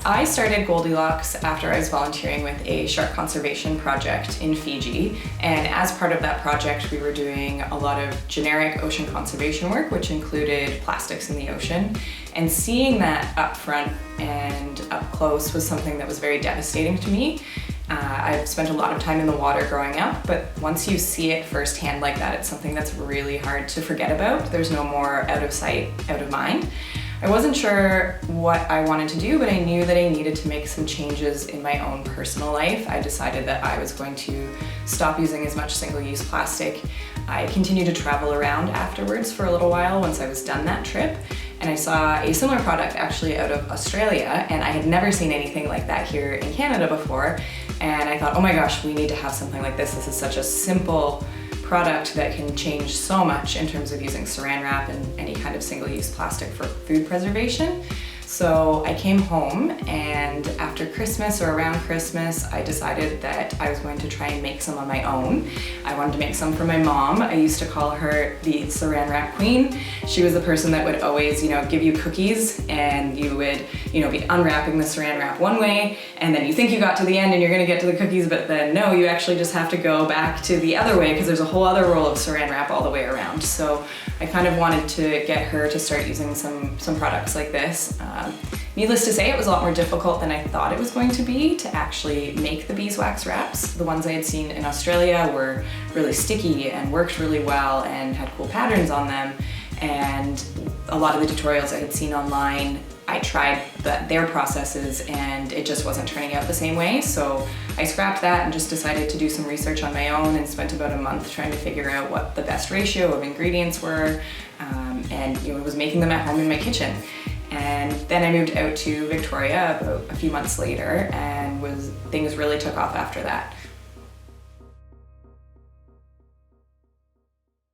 I started Goldilocks after I was volunteering with a shark conservation project in Fiji, and as part of that project we were doing a lot of generic ocean conservation work, which included plastics in the ocean, and seeing that up front and up close was something that was very devastating to me. I've spent a lot of time in the water growing up, but once you see it firsthand like that, it's something that's really hard to forget about. There's no more out of sight, out of mind. I wasn't sure what I wanted to do, but I knew that I needed to make some changes in my own personal life. I decided that I was going to stop using as much single-use plastic. I continued to travel around afterwards for a little while once I was done that trip, and I saw a similar product actually out of Australia, and I had never seen anything like that here in Canada before, and I thought, oh my gosh, we need to have something like this. This is such a simple product that can change so much in terms of using saran wrap and any kind of single-use plastic for food preservation. So I came home, and after Christmas or around Christmas, I decided that I was going to try and make some on my own. I wanted to make some for my mom. I used to call her the saran wrap queen. She was the person that would always, give you cookies, and you would, be unwrapping the saran wrap one way, and then you think you got to the end and you're gonna get to the cookies, but then no, you actually just have to go back to the other way because there's a whole other roll of saran wrap all the way around. So I kind of wanted to get her to start using some products like this. Needless to say, it was a lot more difficult than I thought it was going to be to actually make the beeswax wraps. The ones I had seen in Australia were really sticky and worked really well and had cool patterns on them. And a lot of the tutorials I had seen online, I tried their processes and it just wasn't turning out the same way. So I scrapped that and just decided to do some research on my own and spent about a month trying to figure out what the best ratio of ingredients were, and was making them at home in my kitchen. And then I moved out to Victoria about a few months later, and things really took off after that.